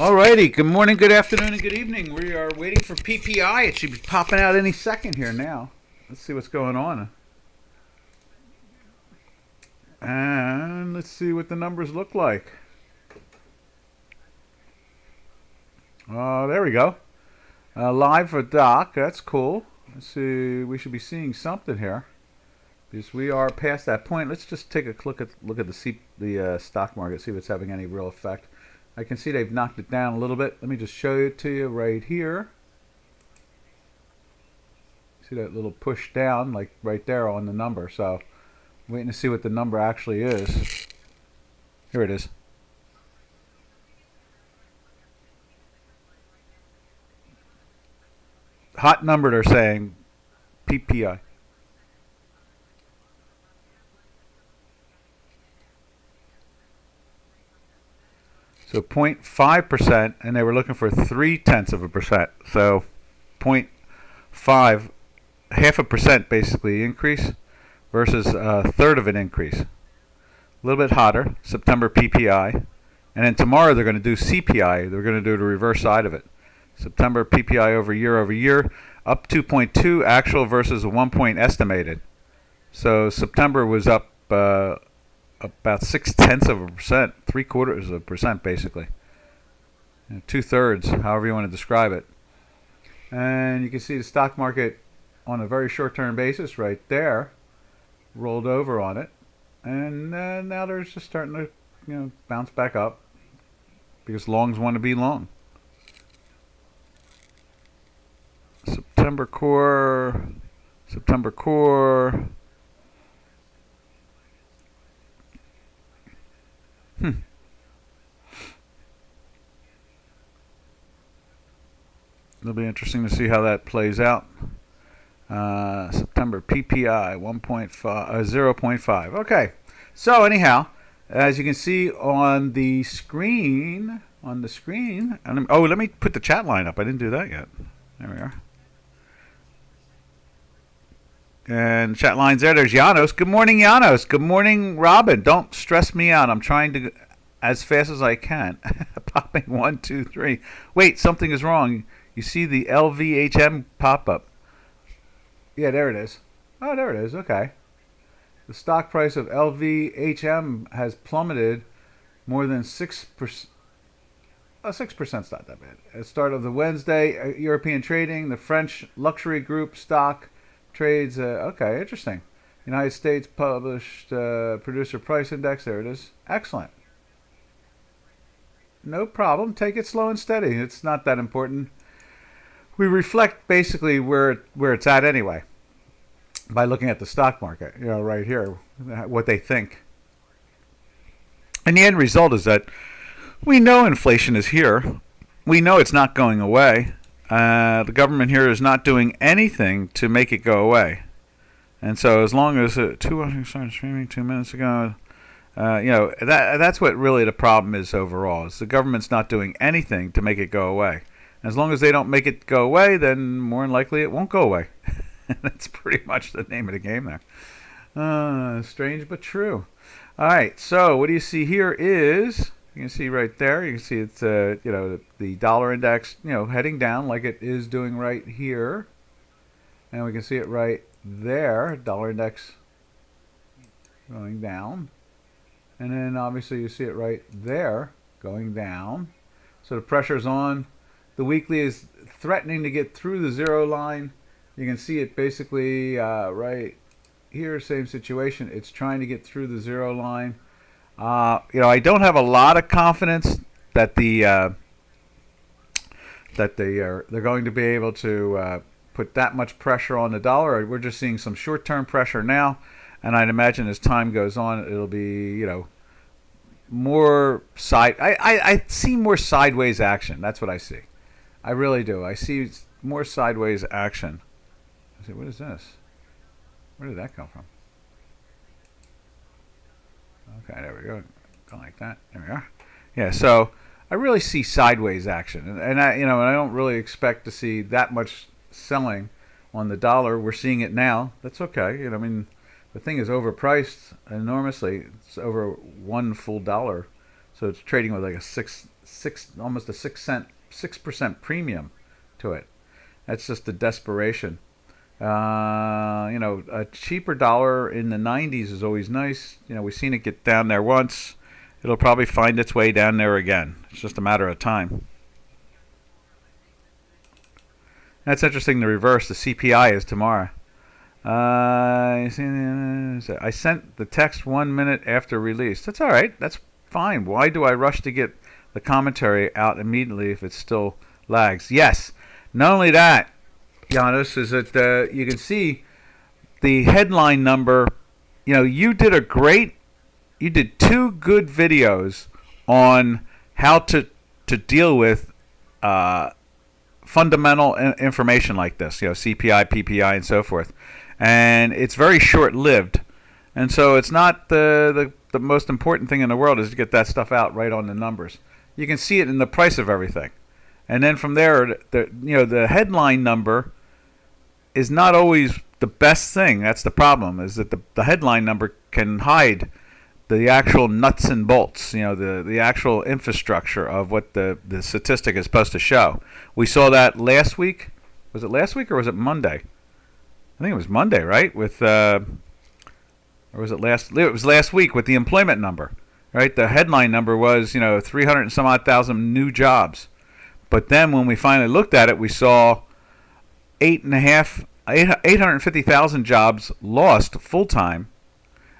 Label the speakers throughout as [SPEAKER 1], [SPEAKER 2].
[SPEAKER 1] Alrighty, good morning, good afternoon, and good evening. We are waiting for PPI. It should be popping out any second here now. Let's see what's going on. And let's see what the numbers look like. There we go. Live for Doc. That's cool. Let's see. We should be seeing something here because we are past that point. Let's just take a look at the stock market, see if it's having any real effect. I can see they've knocked it down a little bit. Let me just show it to you right here. See that little push down, like right there on the number. So I'm waiting to see what the number actually is. Here it is. Hot number they're saying, PPI. So 0.5%, and they were looking for 0.3%. So 0.5, half a percent basically increase versus a third of an increase. A little bit hotter, September PPI. And then tomorrow they're going to do CPI. They're going to do the reverse side of it. September PPI over year, up 2.2 actual versus a 1 point estimated. So September was up about 0.6%, 0.75% basically. 2/3, however you want to describe it. And you can see the stock market on a very short-term basis right there, rolled over on it, and now they're just starting to bounce back up because longs want to be long. September core. It'll be interesting to see how that plays out. September PPI 0.5. Okay. So anyhow, as you can see on the screen, and let me put the chat line up. I didn't do that yet. There we are. And chat line's there. There's Janos. Good morning, Janos. Good morning, Robin. Don't stress me out. I'm trying to, as fast as I can. Popping 1, 2, 3. Wait, something is wrong. You see the LVHM pop up. Yeah, there it is. Oh, there it is. Okay. The stock price of LVHM has plummeted more than 6%. 6%'s not that bad. At the start of the Wednesday, European trading, the French luxury group stock trades. Okay, interesting. United States published producer price index. There it is. Excellent. No problem. Take it slow and steady. It's not that important. We reflect basically where it's at anyway by looking at the stock market. Right here, what they think. And the end result is that we know inflation is here. We know it's not going away. The government here is not doing anything to make it go away. And so as long as I started streaming 2 minutes ago, that's what really the problem is overall. Is the government's not doing anything to make it go away. As long as they don't make it go away, then more than likely it won't go away. That's pretty much the name of the game there. Strange but true. All right, so what do you see here is... You can see right there. You can see it's the dollar index heading down like it is doing right here, and we can see it right there. Dollar index going down, and then obviously you see it right there going down. So the pressure's on. The weekly is threatening to get through the zero line. You can see it basically right here. Same situation. It's trying to get through the zero line. I don't have a lot of confidence that they're going to be able to put that much pressure on the dollar. We're just seeing some short-term pressure now, and I'd imagine as time goes on, it'll be more side. I see more sideways action. That's what I see. I really do. I see more sideways action. I say, what is this? Where did that come from? Okay, there we go. Go like that. There we are. Yeah, so I really see sideways action, and I don't really expect to see that much selling on the dollar. We're seeing it now. That's okay. The thing is overpriced enormously. It's over $1 full. So it's trading with like a almost a 6% premium to it. That's just the desperation. A cheaper dollar in the 90s is always nice. We've seen it get down there once. It'll probably find its way down there again. It's just a matter of time. That's interesting. The reverse. The CPI is tomorrow. I sent the text 1 minute after release. That's all right. That's fine. Why do I rush to get the commentary out immediately if it still lags? Yes. Not only that, Giannis, is that you can see the headline number. You did two good videos on how to deal with fundamental information like this, CPI, PPI, and so forth. And it's very short-lived. And so it's not the most important thing in the world is to get that stuff out right on the numbers. You can see it in the price of everything. And then from there, the headline number is not always the best thing. That's the problem, is that the headline number can hide the actual nuts and bolts, the actual infrastructure of what the statistic is supposed to show. We saw that last week. Was it last week or was it Monday? I think it was Monday, right? Or was it last? It was last week with the employment number, right? The headline number was 300 and some odd thousand new jobs, but then when we finally looked at it, we saw 850,000 jobs lost full time,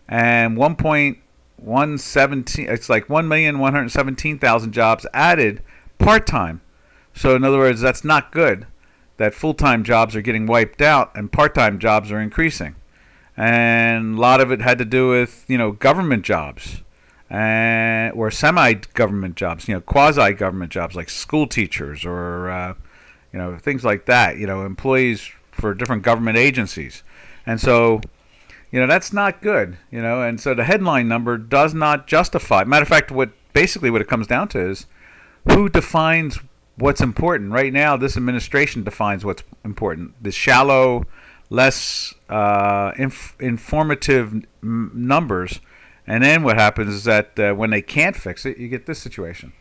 [SPEAKER 1] and 1.117. It's like 1,117,000 jobs added part time. So in other words, that's not good. That full-time jobs are getting wiped out and part-time jobs are increasing. And a lot of it had to do with, government jobs or semi-government jobs, quasi-government jobs like school teachers or, things like that, employees for different government agencies. And so, that's not good, and so the headline number does not justify. Matter of fact, what it comes down to is who defines what's important. Right now, this administration defines what's important. The shallow, less informative numbers. And then what happens is that when they can't fix it, you get this situation.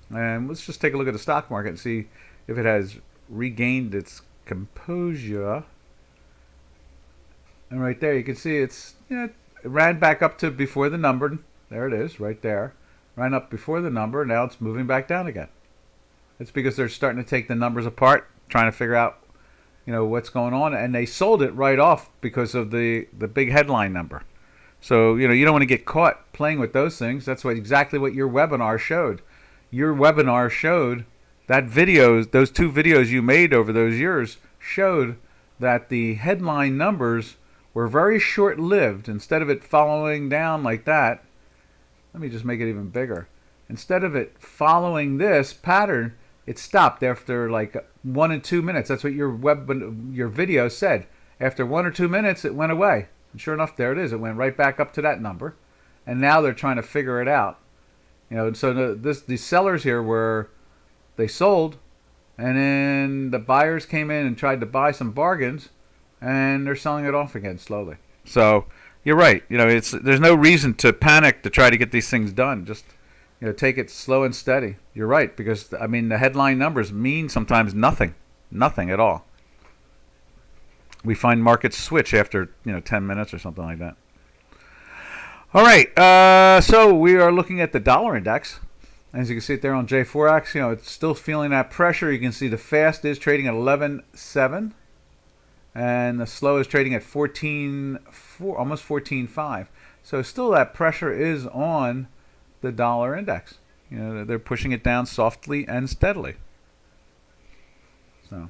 [SPEAKER 1] And let's just take a look at the stock market and see if it has regained its composure. And right there, you can see it ran back up to before the number. There it is, right there. Ran up before the number. Now it's moving back down again. It's because they're starting to take the numbers apart, trying to figure out, what's going on, and they sold it right off because of the big headline number. So, you don't want to get caught playing with those things. That's exactly what your webinar showed. Your webinar showed that those two videos you made over those years showed that the headline numbers were very short-lived. Instead of it following down like that, let me just make it even bigger. Instead of it following this pattern, it stopped after like 1 and 2 minutes. That's what your video said. After 1 or 2 minutes, it went away. And sure enough, there it is. It went right back up to that number. And now they're trying to figure it out. So the sellers here they sold, and then the buyers came in and tried to buy some bargains, and they're selling it off again slowly. So you're right. There's no reason to panic to try to get these things done. Just take it slow and steady. You're right, because the headline numbers mean sometimes nothing at all. We find markets switch after 10 minutes or something like that. All right, so we are looking at the dollar index. As you can see it there on J4X, it's still feeling that pressure. You can see the fast is trading at 11.7, and the slow is trading at 14.4, almost 14.5. So still that pressure is on the dollar index. They're pushing it down softly and steadily. So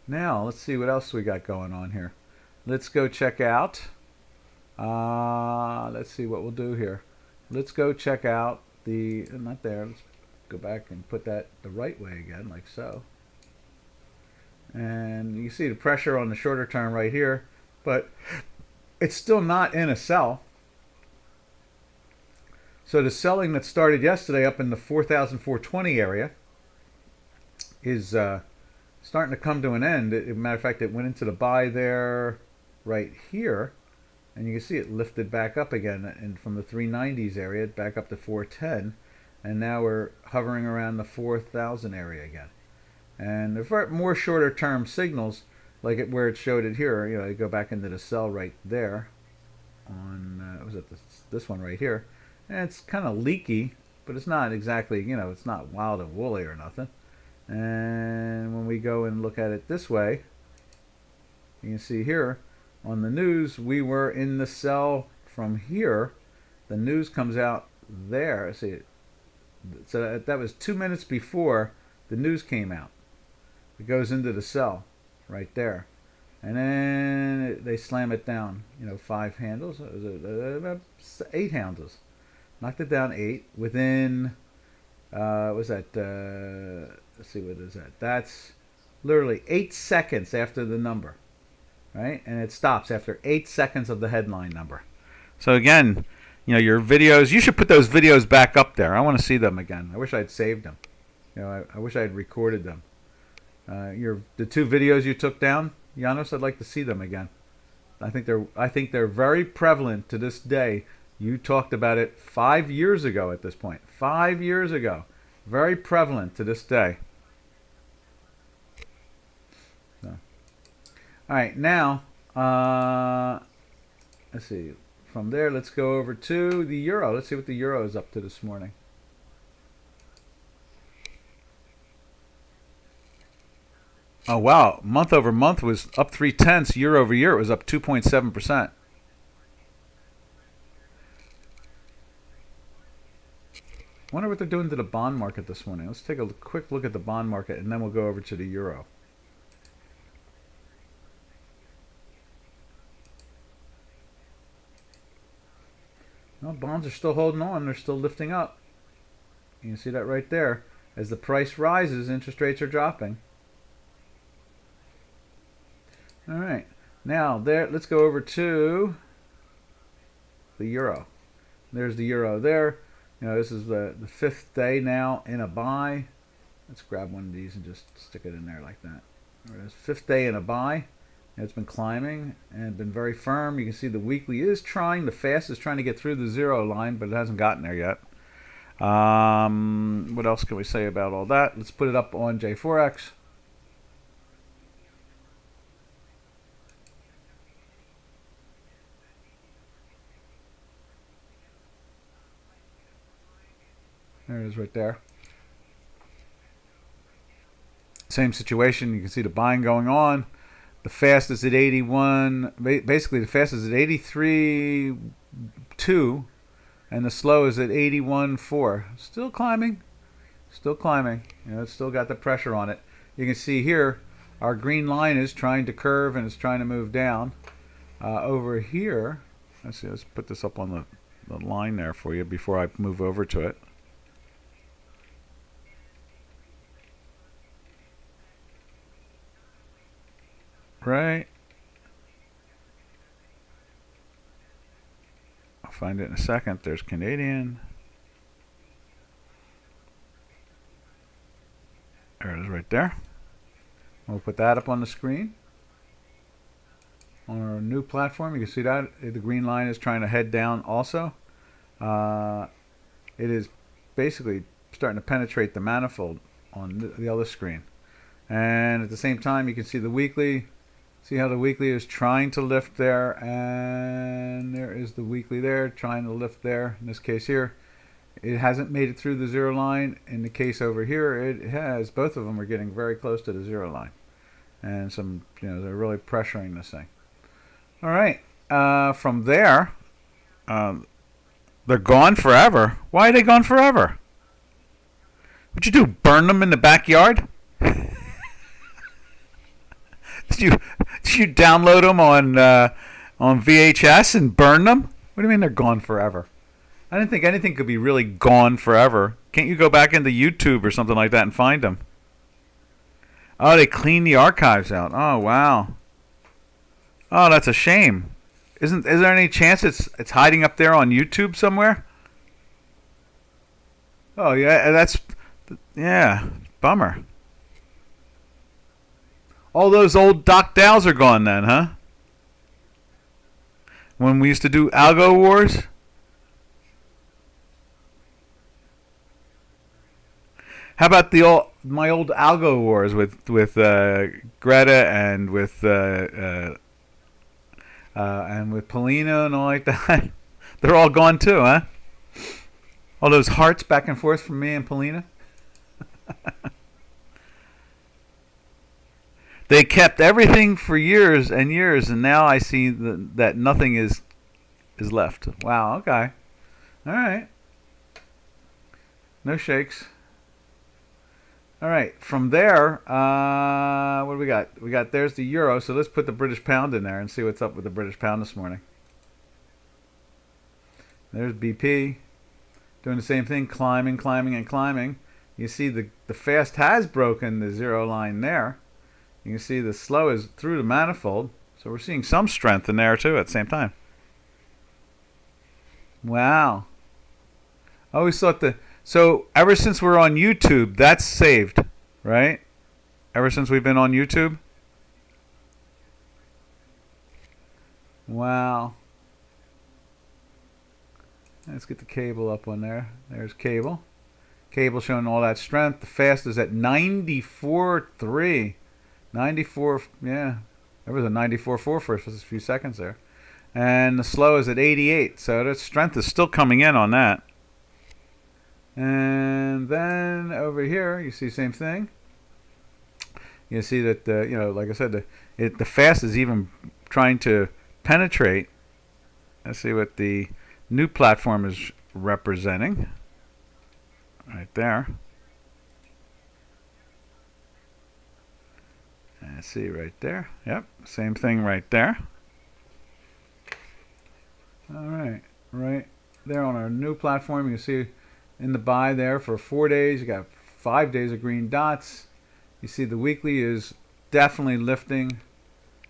[SPEAKER 1] now let's see what else we got going on here. Let's go check out. Let's see what we'll do here. Let's go check out not there. Let's go back and put that the right way again, like so. And you see the pressure on the shorter term right here, but it's still not in a sell. So the selling that started yesterday up in the 4,420 area is starting to come to an end. As a matter of fact, it went into the buy there right here. and you can see it lifted back up again, and from the 390s area back up to 410, and now we're hovering around the 4,000 area again. And the more shorter term signals, like where it showed it here, you go back into the cell right there on was it this one right here, and it's kind of leaky, but it's not exactly, it's not wild and woolly or nothing. And when we go and look at it this way, you can see here on the news, we were in the cell from here. The news comes out there. See, so that was 2 minutes before the news came out. It goes into the cell right there, and then they slam it down. 5 handles, about 8 handles, knocked it down 8 within. Was that? Let's see, what is that? That's literally 8 seconds after the number, right? And it stops after 8 seconds of the headline number. So again, your videos, you should put those videos back up there. I want to see them again. I wish I'd saved them. I wish I had recorded them. The 2 videos you took down, Janos, I'd like to see them again. I think they're very prevalent to this day. You talked about it 5 years ago at this point. 5 years ago. Very prevalent to this day. So. All right, now, let's see. From there, let's go over to the euro. Let's see what the euro is up to this morning. Oh, wow. Month over month was up 0.3. Year over year, it was up 2.7%. I wonder what they're doing to the bond market this morning. Let's take a quick look at the bond market, and then we'll go over to the euro. Well, bonds are still holding on. They're still lifting up. You can see that right there. As the price rises, interest rates are dropping. All right. Now, let's go over to the euro. There's the euro there. This is the 5th day now in a buy. Let's grab one of these and just stick it in there like that. It's 5th day in a buy. It's been climbing and been very firm. You can see the weekly is trying, the fast is trying to get through the 0 line, but it hasn't gotten there yet. What else can we say about all that? Let's put it up on J4X. There it is right there. Same situation. You can see the buying going on. The fast is at 81. Basically, the fast is at 83.2, and the slow is at 81.4. Still climbing. Still climbing. It's still got the pressure on it. You can see here, our green line is trying to curve and it's trying to move down. Over here, let's put this up on the line there for you before I move over to it. Right. I'll find it in a second. There's Canadian. There it is right there. We'll put that up on the screen. On our new platform, you can see that the green line is trying to head down also. It is basically starting to penetrate the manifold on the other screen. And at the same time, you can see the weekly. See how the weekly is trying to lift there, and there is the weekly there trying to lift there. In this case here, it hasn't made it through the 0 line. In the case over here, it has. Both of them are getting very close to the 0 line, and they're really pressuring this thing. All right, from there, they're gone forever. Why are they gone forever? What'd you do? Burn them in the backyard? Did you download them on VHS and burn them? What do you mean they're gone forever? I didn't think anything could be really gone forever. Can't you go back into YouTube or something like that and find them? Oh, they clean the archives out. Oh, wow. Oh, that's a shame. Is there any chance it's hiding up there on YouTube somewhere? Oh, yeah, bummer. All those old DocDows are gone then, huh? when we used to do algo wars. How about my old algo wars with Greta and with Polina and all like that? They're all gone too, huh? All those hearts back and forth from me and Polina. They kept everything for years and years, and now I see that nothing is left. Wow. Okay. All right. No shakes. All right. From there, what do we got? We got there's the euro. So let's put the British pound in there and see what's up with the British pound this morning. There's BP doing the same thing, climbing, climbing, and climbing. You see the fast has broken the zero line there. You can see the slow is through the manifold. So we're seeing some strength in there too at the same time. Wow. I always thought so ever since we're on YouTube, that's saved, right? Ever since we've been on YouTube? Wow. Let's get the cable up on there. There's cable. Cable showing all that strength. The fast is at 94.3. 94, yeah. There was a 94.4 for a few seconds there. And the slow is at 88. So the strength is still coming in on that. And then over here, you see the same thing. You see that, like I said, the fast is even trying to penetrate. Let's see what the new platform is representing. Right there. And see right there. Yep, same thing right there. All right, right there on our new platform, you see in the buy there for 4 days. You got 5 days of green dots. You see the weekly is definitely lifting.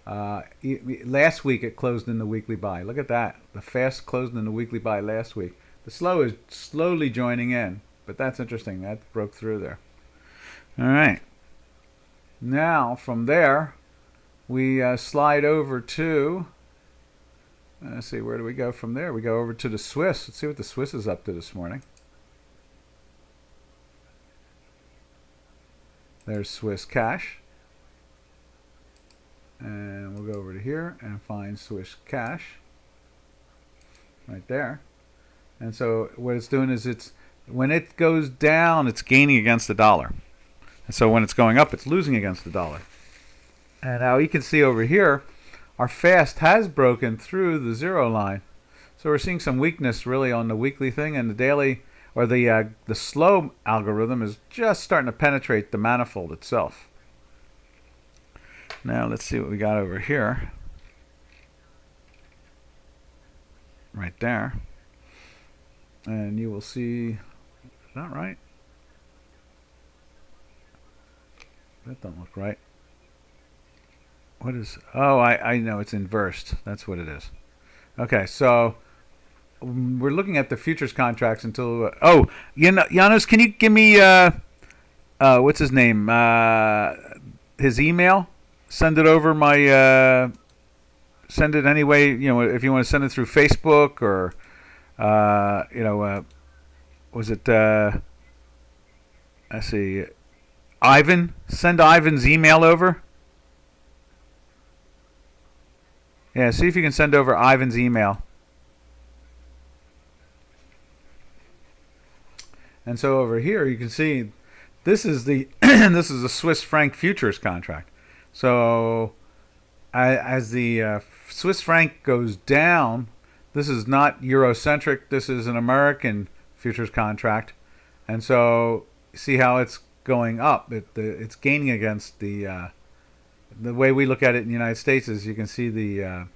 [SPEAKER 1] Last week it closed in the weekly buy. Look at that. The fast closed in the weekly buy last week. The slow is slowly joining in, but that's interesting. That broke through there. All right. Now from there, we slide over to. Let's see, where do we go from there? We go over to the Swiss. Let's see what the Swiss is up to this morning. There's Swiss cash. And we'll go over to here and find Swiss cash. Right there. And so what it's doing is when it goes down, it's gaining against the dollar. And so when it's going up, it's losing against the dollar. And now you can see over here, our fast has broken through the zero line. So we're seeing some weakness really on the weekly thing, and the daily or the slow algorithm is just starting to penetrate the manifold itself. Now let's see what we got over here. Right there. And you will see, is that right? That don't look right. What is, oh, I know, it's inversed. That's what it is. Okay, so we're looking at the futures contracts until, Janos, can you give me, what's his name? His email? Send it over send it anyway, if you want to send it through Facebook or, was it, let's see, Ivan? Send Ivan's email over. Yeah, see if you can send over Ivan's email. And so over here you can see this is the this is a Swiss franc futures contract. So as the Swiss franc goes down, this is not Eurocentric. This is an American futures contract, and so see how it's going up. It's gaining against the way we look at it in the United States is you can see the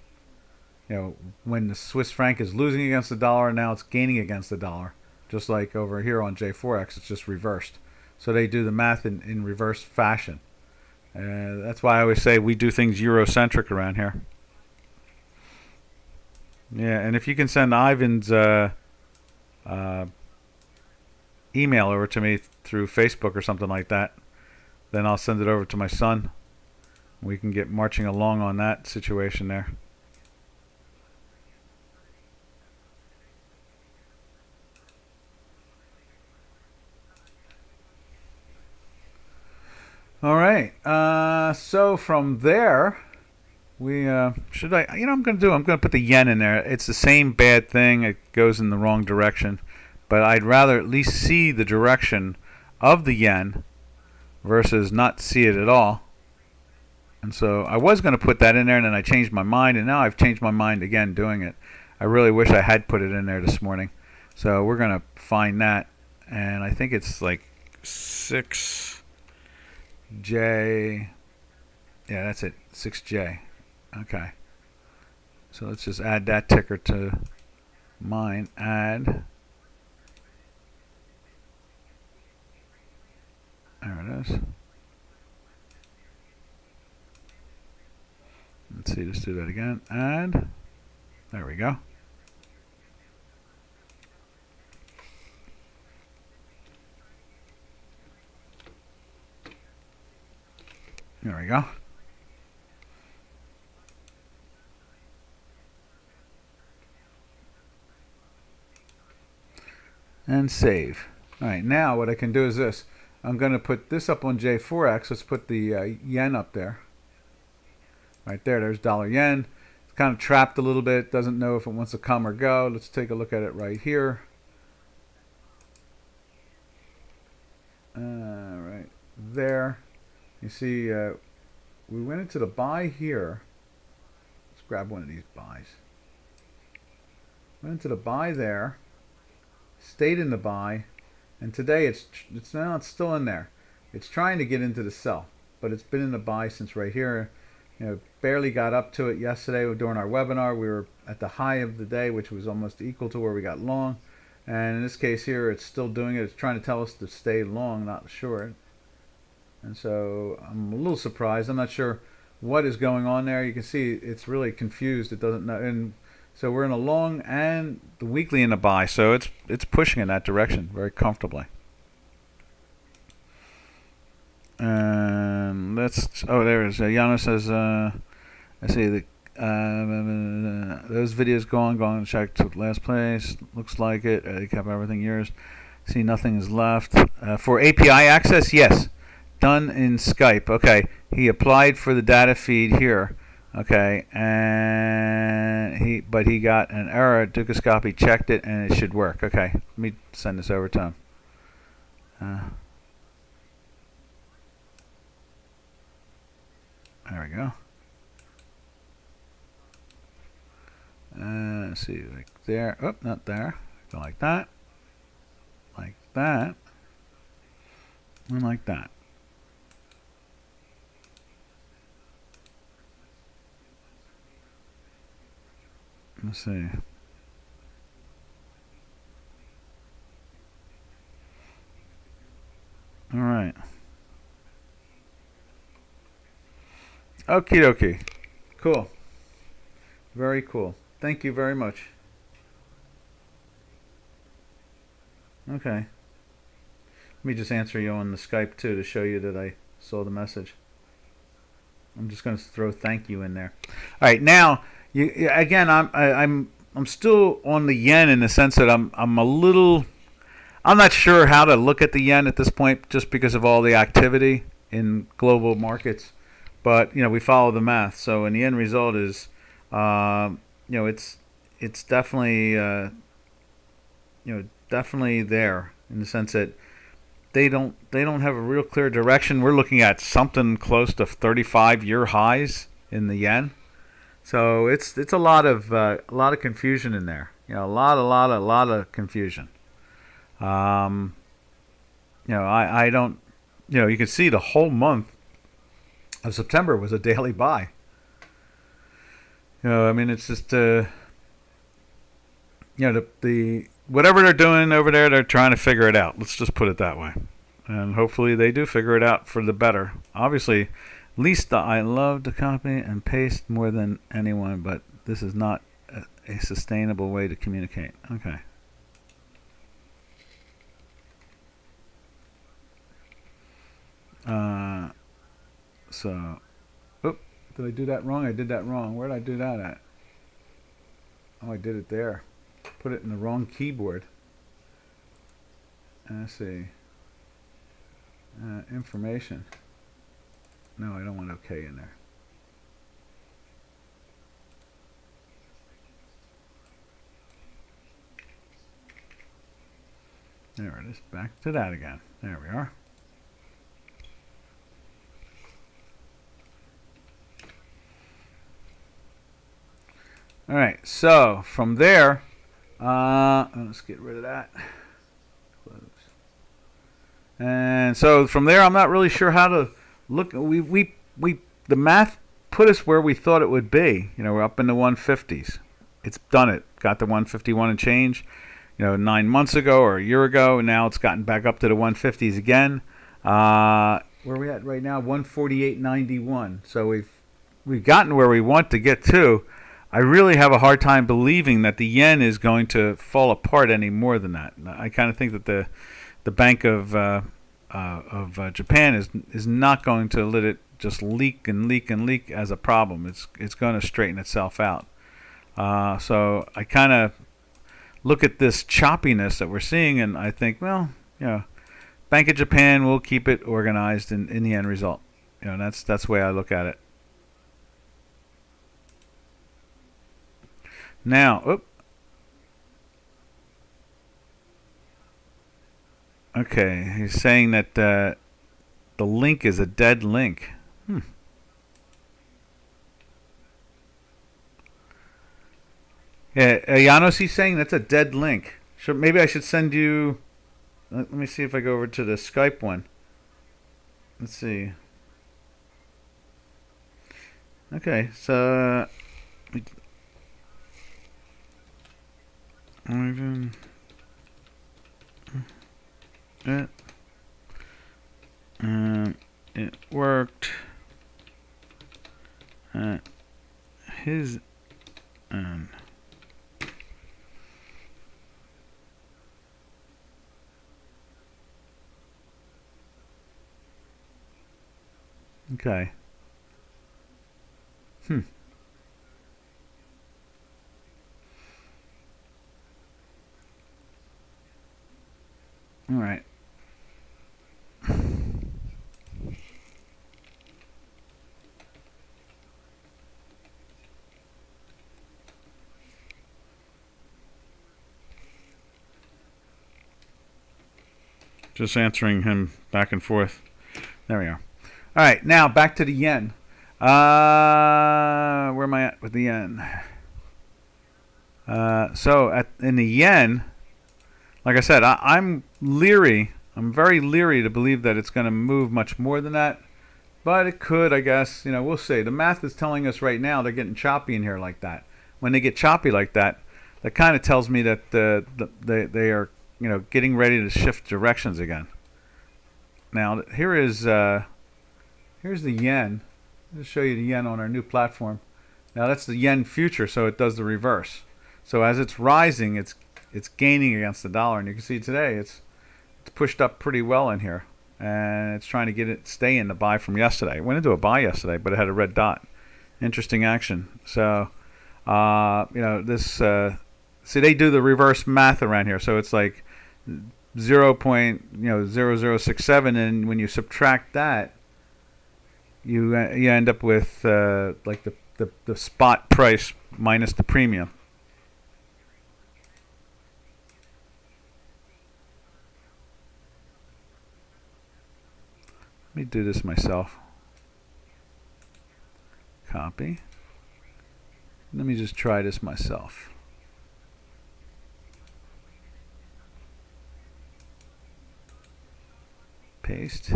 [SPEAKER 1] when the Swiss franc is losing against the dollar, now it's gaining against the dollar. Just like over here on J4X, it's just reversed. So they do the math in reverse fashion. That's why I always say we do things Eurocentric around here. Yeah, and if you can send Ivan's email over to me through Facebook or something like that, then I'll send it over to my son. We can get marching along on that situation there. All right. So from there, we should I? You know, I'm gonna put the yen in there. It's the same bad thing. It goes in the wrong direction, but I'd rather at least see the direction of the yen versus not see it at all. And so I was going to put that in there, and then I changed my mind, and now I've changed my mind again doing it. I really wish I had put it in there this morning. So we're going to find that, and I think it's like 6J. Yeah, that's it, 6J. Okay. So let's just add that ticker to mine. Add. There it is. Let's see, let's do that again. Add. There we go. There we go. And save. All right, now what I can do is this. I'm going to put this up on J4X. Let's put the yen up there. Right there, there's dollar yen. It's kind of trapped a little bit. Doesn't know if it wants to come or go. Let's take a look at it right here. Right there. You see, we went into the buy here. Let's grab one of these buys. Went into the buy there. Stayed in the buy. And today it's still in there. It's trying to get into the sell, but it's been in the buy since right here. You know, barely got up to it yesterday during our webinar. We were at the high of the day, which was almost equal to where we got long. And in this case here, it's still doing it. It's trying to tell us to stay long, not short. And so I'm a little surprised. I'm not sure what is going on there. You can see it's really confused. It doesn't know. And so we're in a long and the weekly in a buy. So it's pushing in that direction very comfortably. And there it is. Yano says, I see those videos going and check to last place. Looks like it. They kept everything yours. See, nothing is left. For API access, yes. Done in Skype. Okay. He applied for the data feed here. Okay. And he got an error. Dukascopy checked it and it should work. Okay. Let me send this over to him. There we go. Let's see, like there. Oh, not there. Go like that. Like that. And like that. Let's see. All right. Okie dokie. Cool. Very cool. Thank you very much. Okay. Let me just answer you on the Skype too to show you that I saw the message. I'm just going to throw thank you in there. All right, now again, I'm still on the yen in the sense that I'm not sure how to look at the yen at this point just because of all the activity in global markets. But we follow the math. So, and the end result is, it's definitely, definitely there in the sense that they don't have a real clear direction. We're looking at something close to 35-year highs in the yen. So it's a lot of confusion in there. A lot of confusion. I don't. You can see the whole month of September was a daily buy. I mean, it's just the whatever they're doing over there, they're trying to figure it out. Let's just put it that way, and hopefully they do figure it out for the better. Obviously, Lisa, I love to copy and paste more than anyone, but this is not a sustainable way to communicate. Okay. So, did I do that wrong? I did that wrong. Where did I do that at? Oh, I did it there. Put it in the wrong keyboard. Let's see. Information. No, I don't want OK in there. There it is. Back to that again. There we are. All right. So from there, let's get rid of that. Close. And so from there, I'm not really sure how to look. The math put us where we thought it would be. We're up in the 150s. It's done it. Got the 151 and change. 9 months ago or a year ago. Now it's gotten back up to the 150s again. Where are we at right now? 148.91. So we've gotten where we want to get to. I really have a hard time believing that the yen is going to fall apart any more than that. I kind of think that the Bank of Japan is not going to let it just leak and leak and leak as a problem. It's going to straighten itself out. So I kind of look at this choppiness that we're seeing, and I think, well, Bank of Japan will keep it organized in the end result. That's the way I look at it. Now, okay, he's saying that the link is a dead link. Yeah, Janos, he's saying that's a dead link. Maybe I should send you. Let me see if I go over to the Skype one. Let's see. Okay, so. It worked. His. Okay. All right. Just answering him back and forth. There we are. All right, now back to the yen. Where am I at with the yen? In the yen, like I said, I'm leery. I'm very leery to believe that it's going to move much more than that. But it could, I guess. We'll see. The math is telling us right now they're getting choppy in here like that. When they get choppy like that, that kind of tells me that they are getting ready to shift directions again. Now here's the yen. I'll show you the yen on our new platform. Now that's the yen future, so it does the reverse. So as it's rising, it's gaining against the dollar, and you can see today it's pushed up pretty well in here, and it's trying to stay in the buy from yesterday. It went into a buy yesterday, but it had a red dot. Interesting action. So see, they do the reverse math around here, so it's like 0.0067, and when you subtract that, you end up with like the spot price minus the premium. Let me do this myself. Copy. Let me just try this myself. Paste.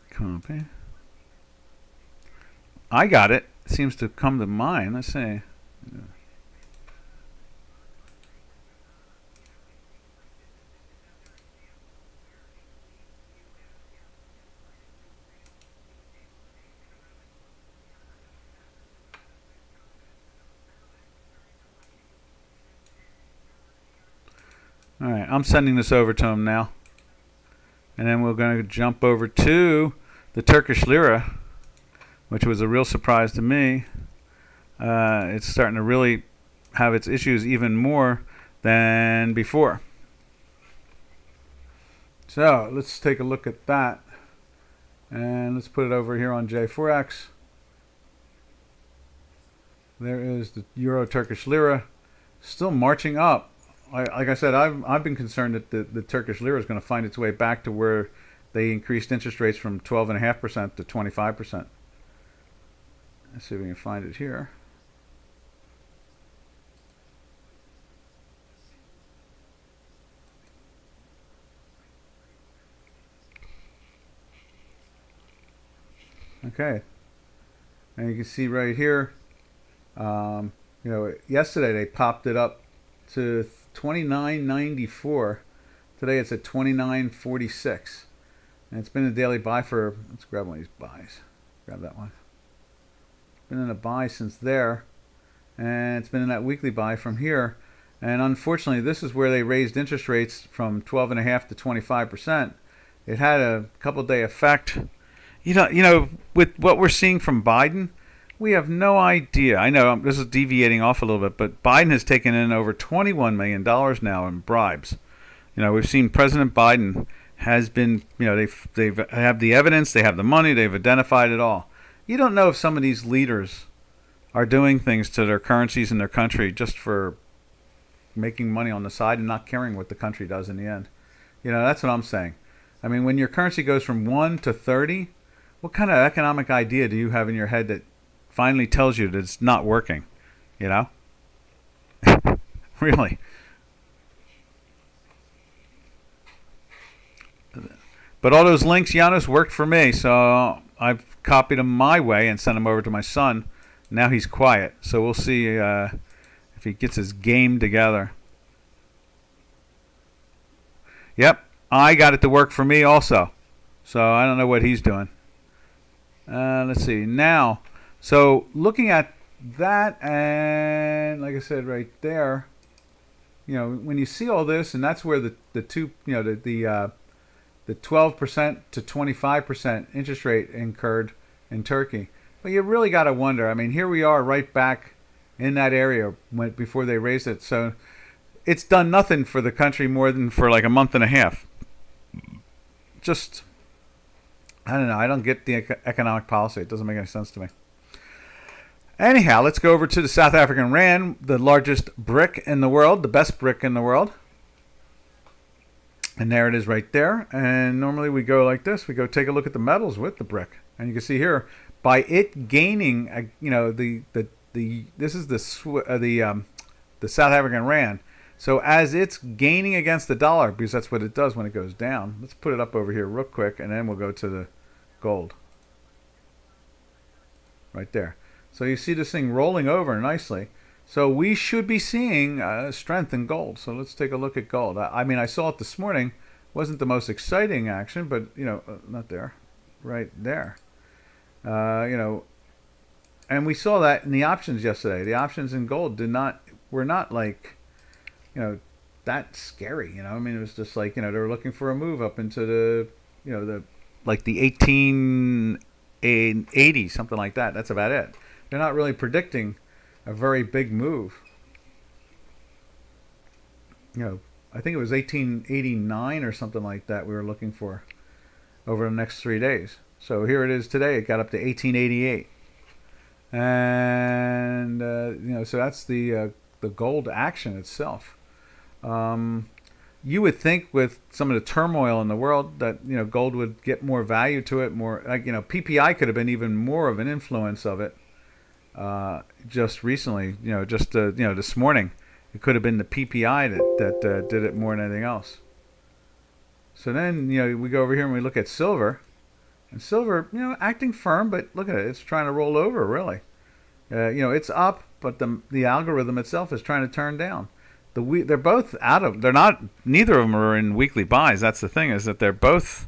[SPEAKER 1] Copy. I got it. It seems to come to mine. Let's see. All right, I'm sending this over to him now. And then we're going to jump over to the Turkish lira, which was a real surprise to me. It's starting to really have its issues even more than before. So let's take a look at that. And let's put it over here on J4X. There is the Euro Turkish lira, still marching up. Like I said, I've been concerned that the Turkish lira is going to find its way back to where they increased interest rates from 12.5% to 25%. Let's see if we can find it here. Okay, and you can see right here, yesterday they popped it up to 29.94. Today it's at 29.46, and it's been a daily buy for. Let's grab one of these buys. Grab that one. Been in a buy since there, and it's been in that weekly buy from here. And unfortunately, this is where they raised interest rates from 12.5% to 25%. It had a couple-day effect. With what we're seeing from Biden, we have no idea. I know this is deviating off a little bit, but Biden has taken in over $21 million now in bribes. We've seen President Biden has been, they have the evidence, they have the money, they've identified it all. You don't know if some of these leaders are doing things to their currencies in their country just for making money on the side and not caring what the country does in the end. That's what I'm saying. I mean, when your currency goes from 1 to 30, what kind of economic idea do you have in your head that finally tells you that it's not working? Really. But all those links, Janos, worked for me, so I've copied them my way and sent them over to my son. Now he's quiet, so we'll see if he gets his game together. Yep, I got it to work for me also, so I don't know what he's doing. Let's see now. So looking at that, and like I said right there, when you see all this, and that's where the 12% to 25% interest rate incurred in Turkey. But you really got to wonder. I mean, here we are right back in that area before they raised it. So it's done nothing for the country more than for like a month and a half. Just, I don't know. I don't get the economic policy. It doesn't make any sense to me. Anyhow, let's go over to the South African Rand, the largest brick in the world, the best brick in the world. And there it is right there. And normally we go like this. We go take a look at the metals with the brick. And you can see here, by it gaining, this is the South African Rand. So as it's gaining against the dollar, because that's what it does when it goes down. Let's put it up over here real quick, and then we'll go to the gold. Right there. So you see this thing rolling over nicely. So we should be seeing strength in gold. So let's take a look at gold. I mean, I saw it this morning. Wasn't the most exciting action, but, not there. Right there. And we saw that in the options yesterday. The options in gold were not like, that scary. I mean, it was just like, they were looking for a move up into the 1880, something like that. That's about it. They're not really predicting a very big move. I think it was 1889 or something like that we were looking for over the next 3 days. So here it is today. It got up to 1888. And, so that's the gold action itself. You would think with some of the turmoil in the world that, gold would get more value to it, more like, PPI could have been even more of an influence of it. Just recently, this morning, it could have been the PPI that did it more than anything else. So then, we go over here and we look at silver, and silver, acting firm, but look at it, it's trying to roll over, really. It's up, but the algorithm itself is trying to turn down. They're both neither of them are in weekly buys. That's the thing, is that they're both,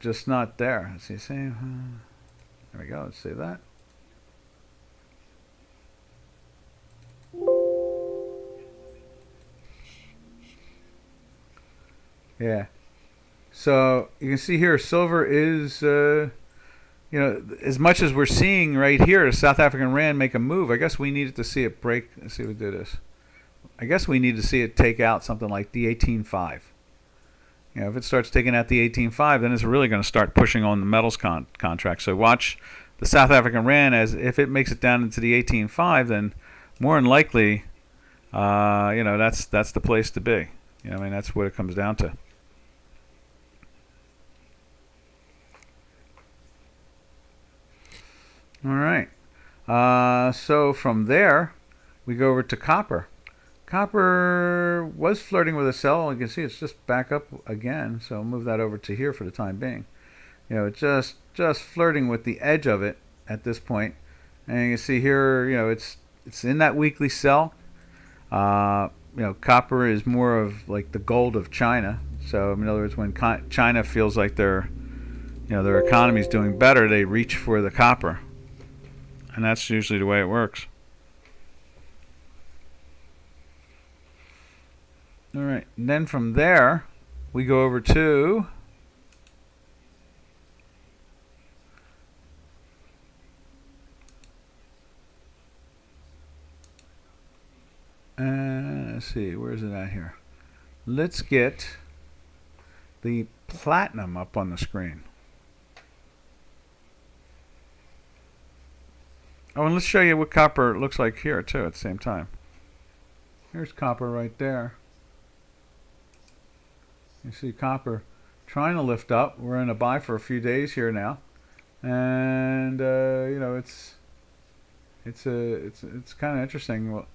[SPEAKER 1] just not there. Let's see, there we go. Let's see that. Yeah. So you can see here, silver is, as much as we're seeing right here, the South African rand make a move. I guess we needed to see it break. Let's see if we do this. I guess we need to see it take out something like the 18.5. If it starts taking out the 18.5, then it's really going to start pushing on the metals contract. So watch the South African rand, as if it makes it down into the 18.5, then more than likely, that's the place to be. That's what it comes down to. All right. So from there, we go over to copper. Copper was flirting with a sell. You can see it's just back up again. So I'll move that over to here for the time being. It's just flirting with the edge of it at this point. And you can see here, it's in that weekly sell. Copper is more of like the gold of China. So in other words, when China feels like their economy is doing better, they reach for the copper. And that's usually the way it works. All right. And then from there, we go over to let's see, where's it at here? Let's get the platinum up on the screen. Oh, and let's show you what copper looks like here, too, at the same time. Here's copper right there. You see copper trying to lift up. We're in a buy for a few days here now. And, it's kind of interesting. Well,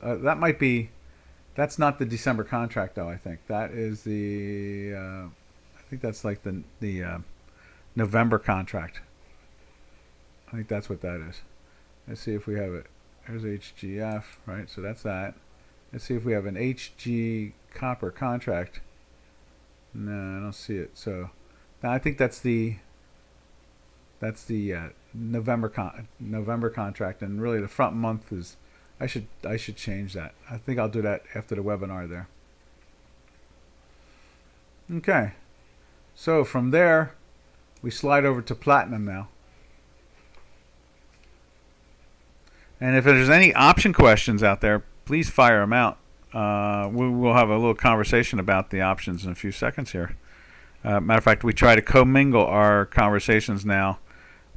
[SPEAKER 1] that might be, that's not the December contract, though, I think. That is I think that's like the November contract. I think that's what that is. Let's see if we have it. There's HGF, right? So that's that. Let's see if we have an HG copper contract. No, I don't see it. So I think that's the November contract, and really the front month is. I should change that. I think I'll do that after the webinar there. Okay. So from there, we slide over to platinum now. And if there's any option questions out there, please fire them out. We'll have a little conversation about the options in a few seconds here. Matter of fact, we try to commingle our conversations now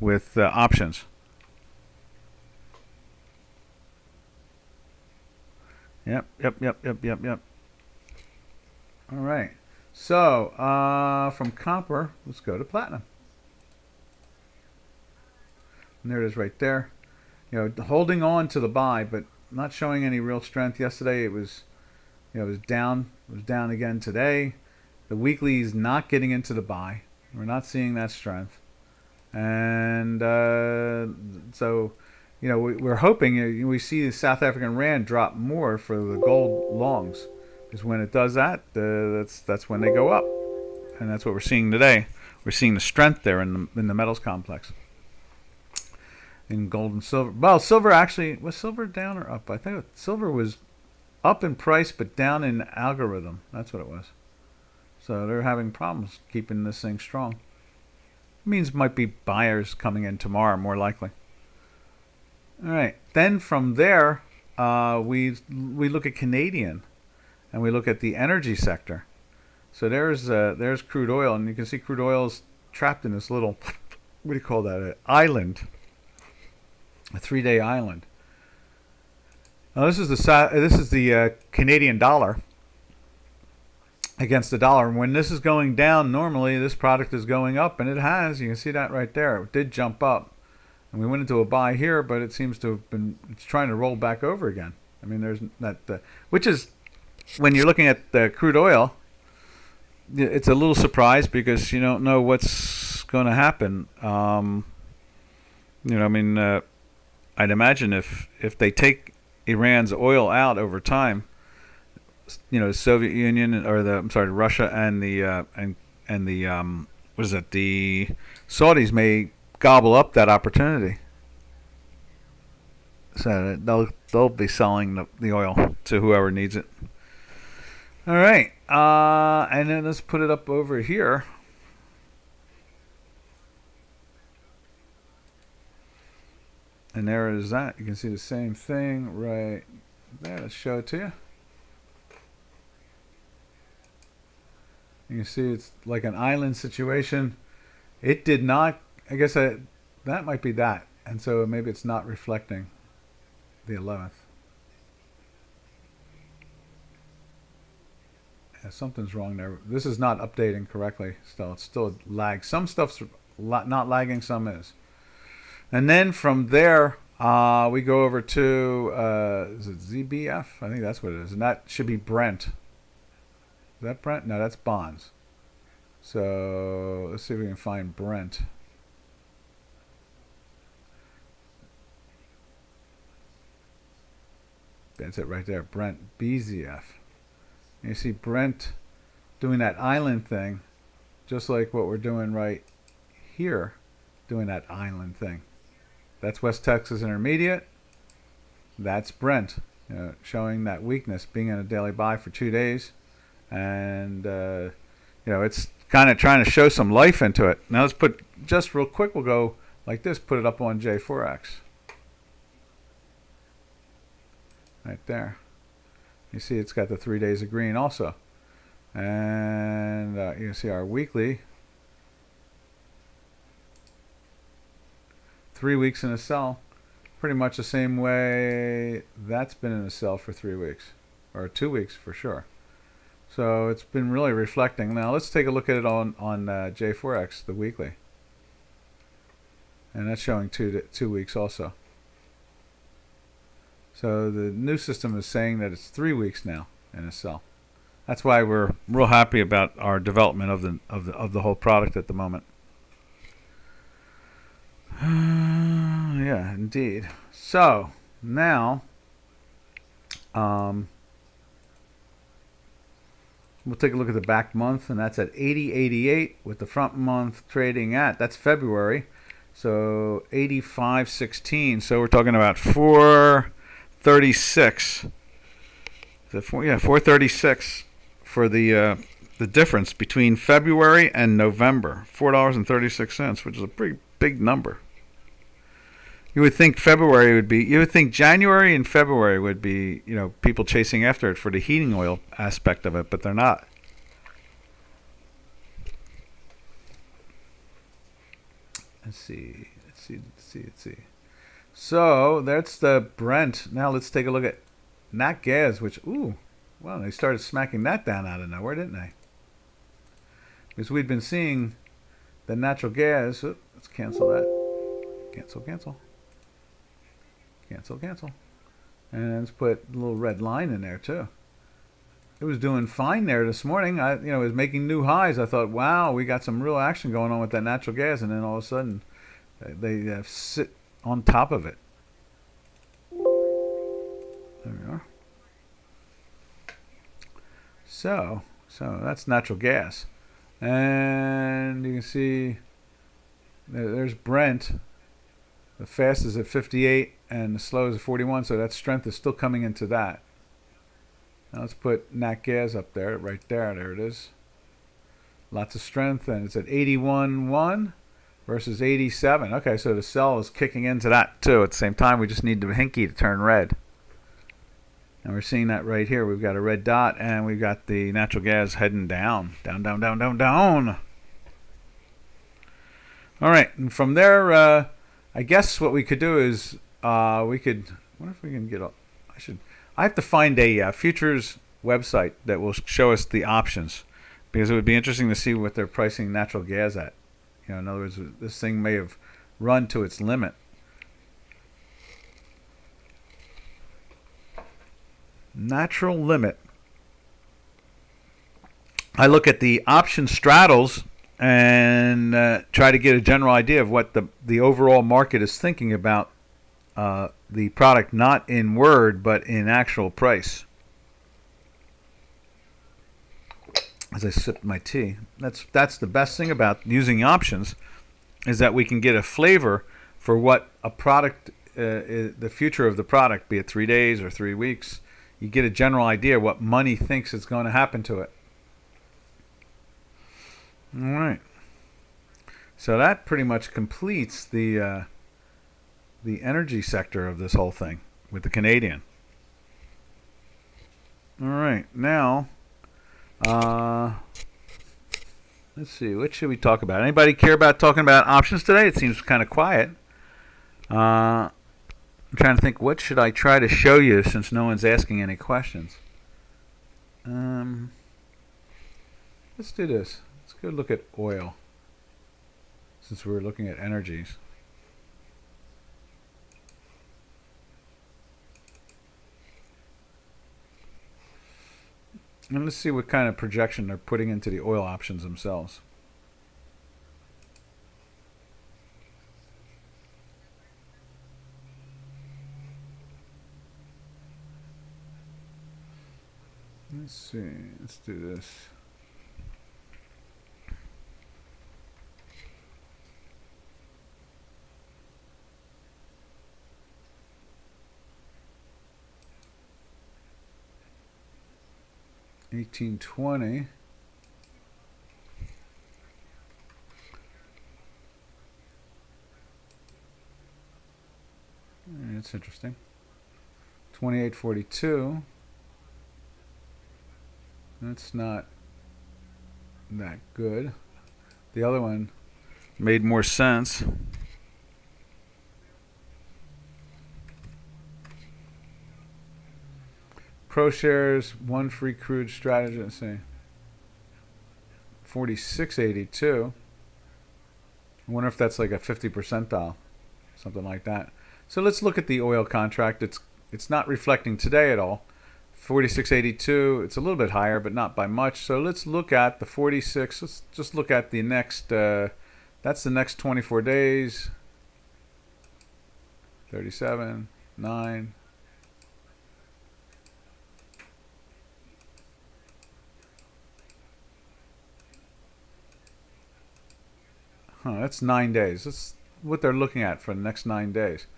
[SPEAKER 1] with options. Yep. All right. So from copper, let's go to platinum. And there it is right there. Holding on to the buy, but not showing any real strength. Yesterday it was down. It was down again today. The weekly is not getting into the buy. We're not seeing that strength, and so we're hoping we see the South African rand drop more for the gold longs, because when it does that, that's when they go up, and that's what we're seeing today. We're seeing the strength there in the metals complex. In gold and silver. Well, silver actually, was silver down or up? I think silver was up in price but down in algorithm. That's what it was. So they're having problems keeping this thing strong. It means might be buyers coming in tomorrow, more likely. All right. Then from there, we look at Canadian, and we look at the energy sector. So there's crude oil, and you can see crude oil is trapped in this little, what do you call that? An island. A 3-day island. Now this is the Canadian dollar against the dollar. And when this is going down, normally this product is going up, and it has. You can see that right there. It did jump up, and we went into a buy here, but it seems to have been. It's trying to roll back over again. I mean, there's that, which is when you're looking at the crude oil, it's a little surprise because you don't know what's going to happen. I'd imagine if they take Iran's oil out over time, the Soviet Union Russia and the the Saudis may gobble up that opportunity. So they'll be selling the oil to whoever needs it. All right. And then let's put it up over here. And there is that. You can see the same thing right there. Let's show it to you. You can see it's like an island situation. It did not, I guess that might be that. And so maybe it's not reflecting the 11th. Yeah, something's wrong there. This is not updating correctly still. It's still lag. Some stuff's not lagging, some is. And then from there, we go over to, is it ZBF? I think that's what it is. And that should be Brent. Is that Brent? No, that's bonds. So let's see if we can find Brent. That's it right there, Brent, BZF. And you see Brent doing that island thing, just like what we're doing right here, doing that island thing. That's West Texas Intermediate. That's Brent, showing that weakness, being in a daily buy for 2 days. And, it's kind of trying to show some life into it. Now let's put, just real quick, we'll go like this, put it up on J4X. Right there. You see it's got the 3 days of green also. And you can see our weekly. 3 weeks in a sell. Pretty much the same way that's been in a sell for 3 weeks. Or 2 weeks for sure. So it's been really reflecting. Now let's take a look at it on J4X, the weekly. And that's showing 2 weeks also. So the new system is saying that it's 3 weeks now in a sell. That's why we're real happy about our development of the whole product at the moment. Yeah, indeed. So now we'll take a look at the back month, and that's at 80.88 with the front month trading at, that's February, so 85.16. So we're talking about 436. Is it 436 for the difference between February and November. $4.36, which is a pretty big number. You would think January and February would be, people chasing after it for the heating oil aspect of it, but they're not. Let's see. So that's the Brent. Now let's take a look at Nat Gas, which, they started smacking that down out of nowhere, didn't they? Because we'd been seeing the natural gas. Let's cancel that. Cancel. And let's put a little red line in there too. It was doing fine there this morning. It was making new highs. I thought, wow, we got some real action going on with that natural gas, and then all of a sudden, they sit on top of it. There we are. So that's natural gas, and you can see there's Brent. The fast is at 58 and the slow is at 41, so that strength is still coming into that. Now let's put Nat Gas up there, right there. There it is. Lots of strength, and it's at 81.1 versus 87. Okay, so the sell is kicking into that too. At the same time, we just need the hinky to turn red. And we're seeing that right here. We've got a red dot, and we've got the natural gas heading down. Down. All right, and from there, I guess what we could do is I wonder if we can get I have to find a futures website that will show us the options, because it would be interesting to see what they're pricing natural gas at. In other words, this thing may have run to its limit. Natural limit. I look at the option straddles and try to get a general idea of what the overall market is thinking about the product, not in word but in actual price. As I sip my tea, that's the best thing about using options, is that we can get a flavor for what a product, the future of the product, be it 3 days or 3 weeks, you get a general idea what money thinks is going to happen to it. All right. So that pretty much completes the energy sector of this whole thing with the Canadian. All right, now let's see. What should we talk about? Anybody care about talking about options today? It seems kind of quiet. I'm trying to think. What should I try to show you since no one's asking any questions? Let's do this. Let's go look at oil since we're looking at energies. And let's see what kind of projection they're putting into the oil options themselves. Let's see. Let's do this. $18.20. That's interesting. $28.42. That's not that good. The other one made more sense. Pro shares, one free crude strategy. Let's see. 46.82. I wonder if that's like a 50 percentile, something like that. So let's look at the oil contract. It's not reflecting today at all. 46.82. It's a little bit higher, but not by much. So let's look at the 46. Let's just look at the next. That's the next 24 days. 37, 9. That's 9 days. That's what they're looking at for the next 9 days.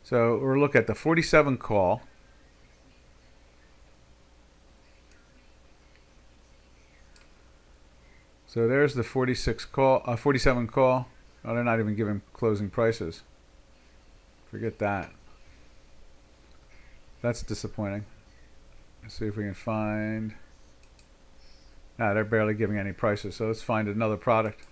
[SPEAKER 1] So we'll look at the 47 call. So there's the 46 call, 47 call. Oh, they're not even giving closing prices. Forget that. That's disappointing. Let's see if we can find. They're barely giving any prices. So let's find another product.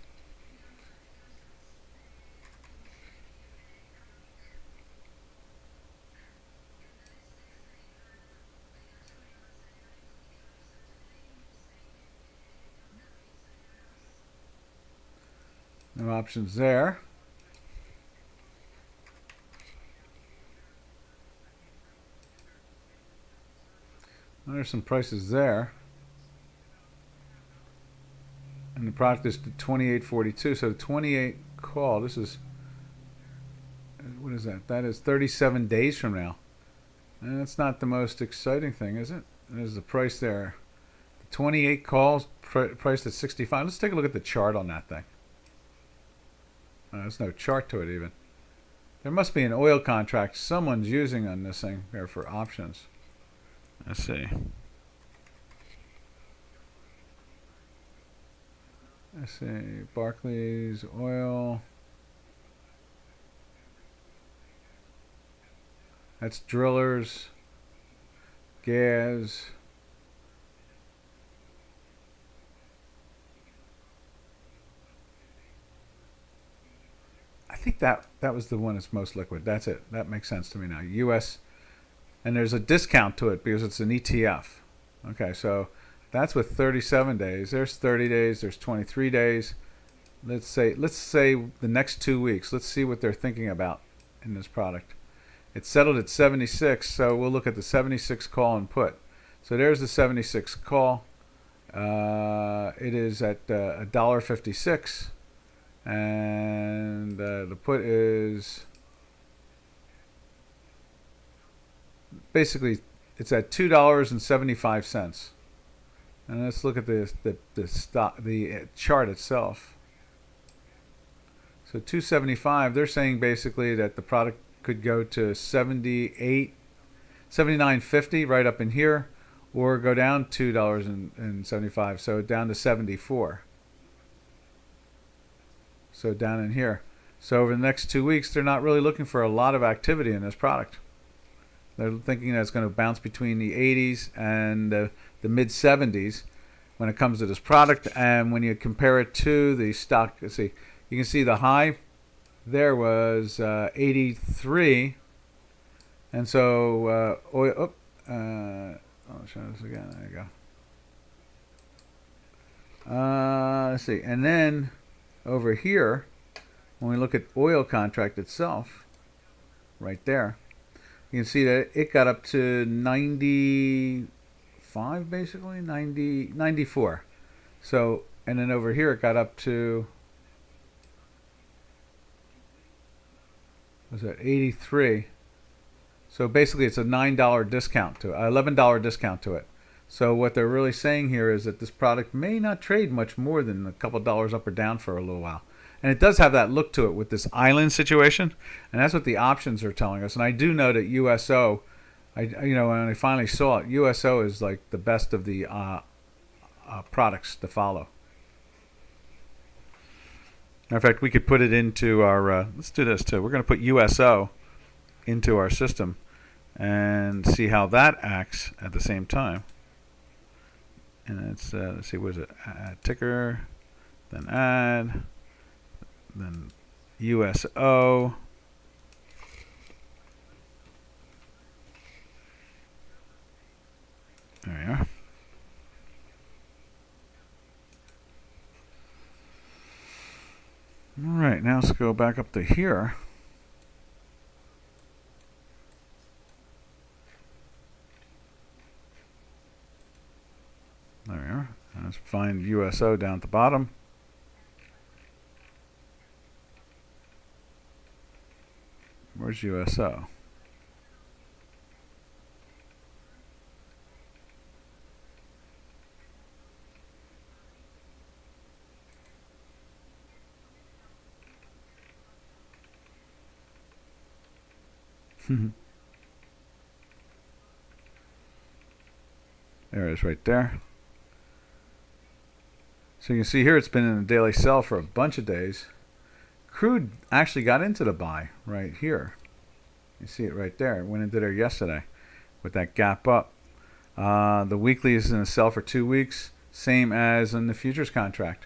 [SPEAKER 1] No options there. Well, there's some prices there. And the product is the 28.42. So the 28 call, this is, what is that? That is 37 days from now. And that's not the most exciting thing, is it? There's the price there. The 28 calls priced at 65. Let's take a look at the chart on that thing. There's no chart to it even. There must be an oil contract someone's using on this thing there for options. Let's see. Let's see. Barclays oil. That's drillers. Gas. I think that was the one that's most liquid. That's it. That makes sense to me now. U.S. And there's a discount to it because it's an ETF. Okay, so that's with 37 days. There's 30 days. There's 23 days. Let's say the next 2 weeks. Let's see what they're thinking about in this product. It's settled at 76, so we'll look at the 76 call and put. So there's the 76 call. It is at $1.56. And the put is basically it's at $2.75. And let's look at the chart itself. So 275. They're saying basically that the product could go to 78. $79.50 right up in here, or go down $2.75, so down to 74. So down in here. So over the next 2 weeks, they're not really looking for a lot of activity in this product. They're thinking that it's going to bounce between the 80s and the mid 70s when it comes to this product. And when you compare it to the stock, let's see, you can see the high there was 83. And so oil, I'll show this again. There you go. Let's see. And then over here, when we look at oil contract itself, right there, you can see that it got up to 95, basically 94. So, and then over here it got up to, was that 83? So basically it's a $9 discount to it, $11 discount to it. So what they're really saying here is that this product may not trade much more than a couple dollars up or down for a little while. And it does have that look to it with this island situation, and that's what the options are telling us. And I do know that USO, when I finally saw it, USO is like the best of the products to follow. In fact, we could put it into our, let's do this too. We're going to put USO into our system and see how that acts at the same time. And it's, let's see, what is it? Add ticker, then add, then USO. There we are. All right, now let's go back up to here. There we are. Let's find USO down at the bottom. Where's USO? There it is right there. So you can see here it's been in a daily sell for a bunch of days. Crude actually got into the buy right here. You see it right there. It went into there yesterday with that gap up. The weekly is in a sell for 2 weeks, same as in the futures contract.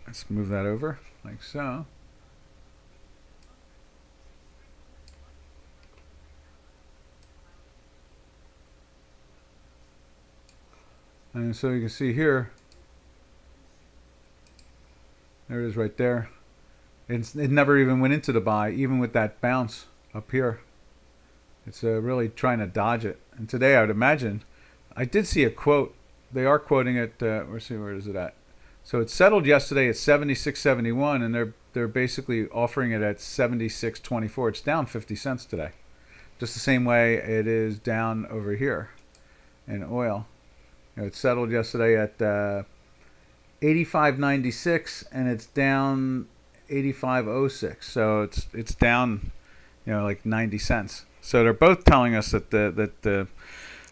[SPEAKER 1] Let's move that over like so. And so you can see here, there it is right there. It never even went into the buy, even with that bounce up here. It's really trying to dodge it. And today I would imagine, I did see a quote. They are quoting it, let's see, where is it at? So it settled yesterday at 76.71, and they're basically offering it at 76.24. It's down 50 cents today. Just the same way it is down over here in oil. It settled yesterday at 85.96, and it's down 85.06. So it's down, like 90 cents. So they're both telling us that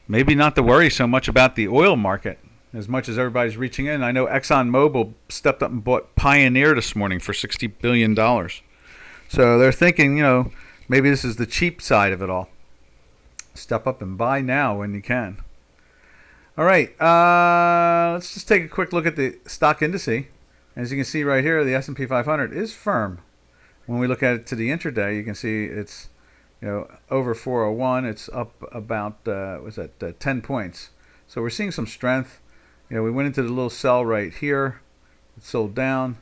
[SPEAKER 1] maybe not to worry so much about the oil market as much as everybody's reaching in. I know ExxonMobil stepped up and bought Pioneer this morning for $60 billion. So they're thinking, maybe this is the cheap side of it all. Step up and buy now when you can. All right, let's just take a quick look at the stock indice. As you can see right here, the S&P 500 is firm. When we look at it to the intraday, you can see it's over 401. It's up about 10 points. So we're seeing some strength. We went into the little sell right here. It sold down.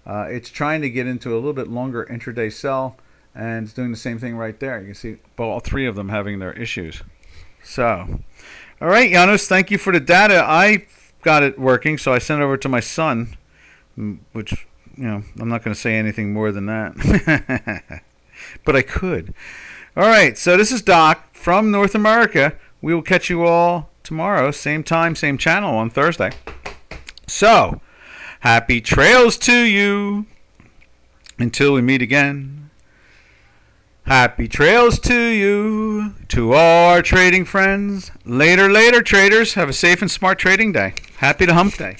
[SPEAKER 1] It's trying to get into a little bit longer intraday sell, and it's doing the same thing right there. You can see all three of them having their issues. So, all right, Janos, thank you for the data. I got it working, so I sent it over to my son, which, I'm not going to say anything more than that. But I could. All right, so this is Doc from North America. We will catch you all tomorrow, same time, same channel on Thursday. So, happy trails to you. Until we meet again, happy trails to you, to all our trading friends. Later, later, traders. Have a safe and smart trading day. Happy to hump day.